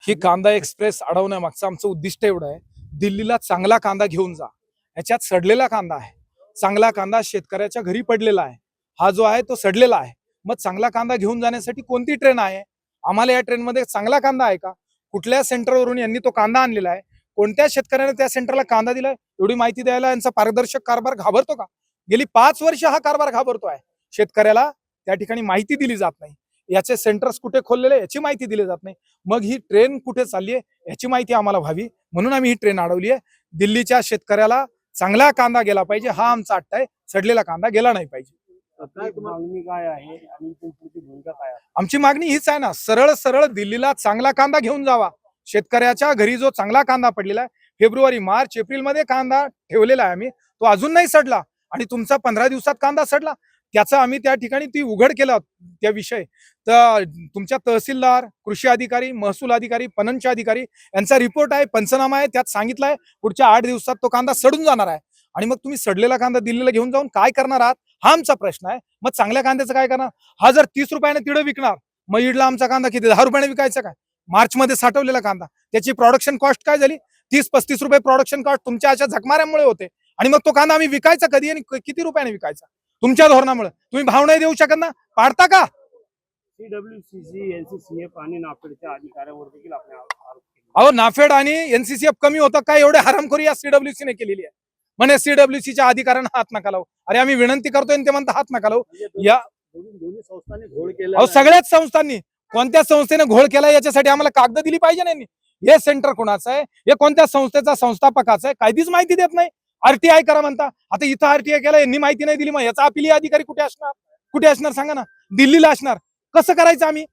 ही कांदा एक्सप्रेस अडवण्यामागचं आमचं उद्दिष्ट एवढं आहे, दिल्लीला चांगला कांदा घेऊन जा. ह्याच्यात सडलेला कांदा आहे. चांगला कांदा शेतकऱ्याच्या घरी पडलेला आहे. हा जो आहे तो सडलेला आहे. मग चांगला कांदा घेऊन जाण्यासाठी कोणती ट्रेन आहे? आम्हाला या ट्रेनमध्ये चांगला कांदा आहे का? कुठल्या सेंटरवरून यांनी तो कांदा आणलेला आहे? कोणत्या शेतकऱ्याने त्या सेंटरला कांदा दिलाय? एवढी माहिती द्यायला यांचा पारदर्शक कारभार घाबरतो का? गेली 5 वर्ष हा कारभार घाबरतोय. शेतकऱ्याला त्या ठिकाणी माहिती दिली जात नाही. याचे सेंटर्स कुठे खोललेले याची माहिती दिली जात नाही. मग ही ट्रेन कुठे चालली आहे याची माहिती आम्हाला व्हावी म्हणून आम्ही ही ट्रेन अडवली आहे. दिल्लीच्या शेतकऱ्याला चांगला कांदा गेला पाहिजे हा आमचा अट्टा आहे. सडलेला कांदा गेला नाही पाहिजे. मागणी काय आहे आणि तुमची भूमिका काय आहे? आमची मागणी हीच आहे ना, सरळ सरळ दिल्लीला चांगला कांदा घेऊन जावा. शेतकऱ्याच्या घरी जो चांगला कांदा पडलेला आहे, फेब्रुवारी मार्च एप्रिल मध्ये कांदा ठेवलेला आहे आम्ही, तो अजून नाही सडला आणि तुमचा 15 दिवसात कांदा सडला. त्याचा आम्ही त्या ठिकाणी ती उघड केला त्या विषय. तर तुमच्या तहसीलदार, कृषी अधिकारी, महसूल अधिकारी, पणनचे अधिकारी यांचा रिपोर्ट आहे, पंचनामा आहे, त्यात सांगितलं आहे पुढच्या 8 दिवसात तो कांदा सडून जाणार आहे. आणि मग तुम्ही सडलेला कांदा दिल्लीला घेऊन जाऊन काय करणार आहात हा आमचा प्रश्न आहे. मग चांगल्या कांद्याचं काय करणार? हा जर 30 रुपयाने तिडं विकणार, मग इडला आमचा कांदा किती 10 रुपयाने विकायचा काय? मार्च मध्ये साठवलेला कांदा त्याची प्रोडक्शन कॉस्ट काय झाली? 30-35 रुपये प्रोडक्शन कॉस्ट तुमच्या अशा झकमाऱ्यामुळे होते. आणि मग तो कांदा आम्ही विकायचा कधी आणि किती रुपयाने विकायचा? तुमच्या धोरणामुळे. तुम्ही भाव नाही देऊ शकत ना, पाडता का? CWCC, NCCF आणि नाफेडच्या अधिकाऱ्यांवर देखील आपण आरोप केले. अहो, नाफेड आणि NCCF कमी होतं काय? एवढे हरामखोरी या CWC ने केलेली आहे. म्हणे CWCच्या अधिकाऱ्यांना हात नका लावू. अरे आम्ही विनंती करतोय ते म्हणतात हात नका लावू. या दोन्ही संस्थांनी घोळ केला. अहो, सगळ्याच संस्थांनी, कोणत्या संस्थेने घोळ केला याच्यासाठी आम्हाला कागद दिली पाहिजे नाही. हे सेंटर कोणाचं आहे? हे कोणत्या संस्थेचा संस्थापकाचं आहे? काहीच माहिती देत नाही. RTI करा म्हणता. आता इथं RTI केला, यांनी माहिती नाही दिली. मग याचा अपिली अधिकारी कुठे असणार? कुठे असणार सांगा ना? दिल्लीला असणार. कसं करायचं आम्ही?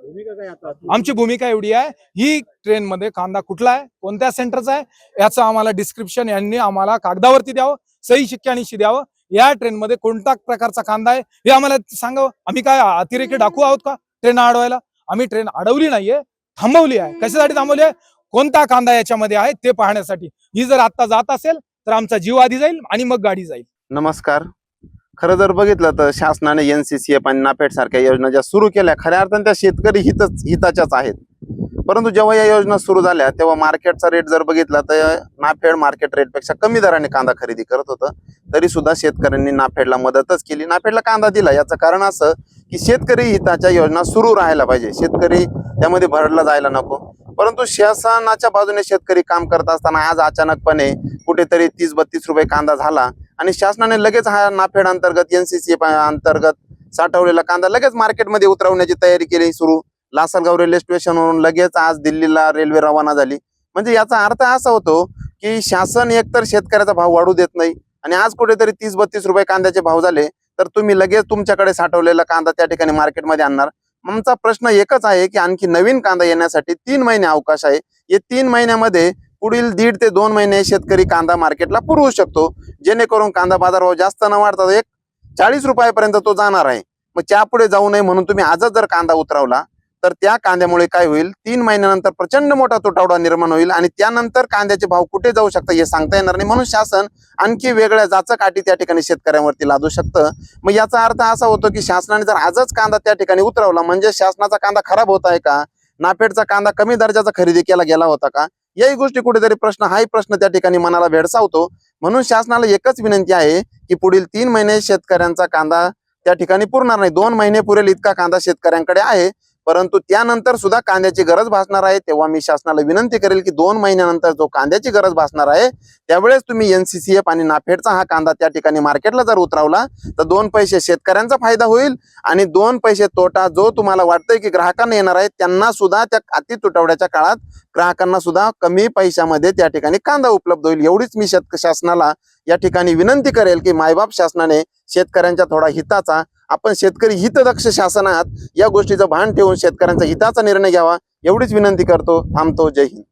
भूमिका काय आता? आमची भूमिका एवढी आहे, ही ट्रेन मध्ये कांदा कुठला आहे, कोणत्या सेंटरचा आहे याचं आम्हाला डिस्क्रिप्शन यांनी आम्हाला कागदावरती द्यावं, सही शिक्क्यानिशी द्यावं. या ट्रेन मध्ये कोणत्या प्रकारचा कांदा आहे हे आम्हाला सांगावं. आम्ही काय अतिरेकी डाकू आहोत का ट्रेन अडवायला? आम्ही ट्रेन अडवली नाहीये, थांबवली आहे. कशासाठी थांबवली आहे? कोणता कांदा याच्यामध्ये आहे ते पाहण्यासाठी. ही जर आता जात असेल तर आमचा जीव आधी जाईल आणि मग गाडी जाईल. नमस्कार. खरं जर बघितलं तर शासनाने NCCF आणि नाफेड सारख्या योजना ज्या सुरू केल्या खऱ्या अर्थाने त्या शेतकरी हिताच्याच आहेत. परंतु जेव्हा या योजना सुरू झाल्या तेव्हा मार्केटचा रेट जर बघितला तर नाफेड मार्केट रेटपेक्षा कमी दराने कांदा खरेदी करत होतं. तरी सुद्धा शेतकऱ्यांनी नाफेडला मदतच केली, नाफेडला कांदा दिला. याचं कारण असं की शेतकरी हिताच्या योजना सुरू राहायला पाहिजे, शेतकरी त्यामध्ये भरडला जायला नको. परंतु शासनाच्या बाजूने शेतकरी काम करत असताना आज अचानकपणे कुठेतरी 30-32 रुपये कांदा झाला आणि शासनाने लगेच हा नाफेड अंतर्गत NCCF अंतर्गत साठवलेला कांदा लगेच मार्केटमध्ये उतरवण्याची तयारी केली सुरू. लासलगाव रेल्वे स्टेशनवरून लगेच आज दिल्लीला रेल्वे रवाना झाली. म्हणजे याचा अर्थ असा होतो की शासन एकतर शेतकऱ्याचा भाव वाढू देत नाही आणि आज कुठेतरी 30-32 रुपये कांद्याचे भाव झाले तर तुम्ही लगेच तुमच्याकडे साठवलेला कांदा त्या ठिकाणी मार्केटमध्ये आणणार. आमचा प्रश्न एकच आहे की आणखी नवीन कांदा येण्यासाठी 3 महिने अवकाश आहे. या 3 महिन्यामध्ये पुढील 1.5 ते 2 महिने शेतकरी कांदा मार्केटला पुरवू शकतो, जेणेकरून कांदा बाजारभाव जास्त न वाढता 40 रुपयापर्यंत तो जाणार आहे. मग त्यापुढे जाऊ नये म्हणून तुम्ही आजच जर कांदा उतरवला तर त्या कांद्यामुळे काय होईल, 3 महिन्यानंतर प्रचंड मोठा तुटवडा निर्माण होईल आणि त्यानंतर कांद्याचे भाव कुठे जाऊ शकतात हे सांगता येणार नाही. म्हणून शासन आणखी वेगळ्या जाचकाठी त्या ठिकाणी शेतकऱ्यांवरती लादू शकतं. मग याचा अर्थ असा होतो की शासनाने जर आजच कांदा त्या ठिकाणी उतरवला म्हणजे शासनाचा कांदा खराब होत आहे का? नाफेडचा कांदा कमी दर्जाचा खरेदी केला गेला होता का? याही गोष्टी कुठेतरी हाही प्रश्न त्या ठिकाणी मनाला भेडसावतो. म्हणून शासनाला एकच विनंती आहे की पुढील 3 महिने शेतकऱ्यांचा कांदा त्या ठिकाणी पुरणार नाही. 2 महिने पुरेल इतका कांदा शेतकऱ्यांकडे आहे, परंतु त्यानंतर सुद्धा कांद्याची गरज भासणार आहे. तेव्हा मी शासनाला विनंती करेल की 2 महिन्यानंतर जो कांद्याची गरज भासणार आहे त्यावेळेस तुम्ही NCCF आणि नाफेडचा हा कांदा त्या ठिकाणी मार्केटला जर उतरवला तर 2 पैसे शेतकऱ्यांचा फायदा होईल आणि 2 पैसे तोटा जो तुम्हाला वाटतंय की ग्राहकांना येणार आहे त्यांना सुद्धा त्या अति तुटवड्याच्या काळात ग्राहकांना सुद्धा कमी पैशामध्ये त्या ठिकाणी कांदा उपलब्ध होईल. एवढीच मी शासनाला या ठिकाणी विनंती करेल की मायबाप शासनाने शेतकऱ्यांच्या थोडा हिताचा, आपण शेतकरी हितदक्ष शासन आहात, या गोष्टीचं भान ठेवून शेतकऱ्यांचा हिताचा निर्णय घ्यावा एवढीच विनंती करतो. थांबतो. जय हिंद.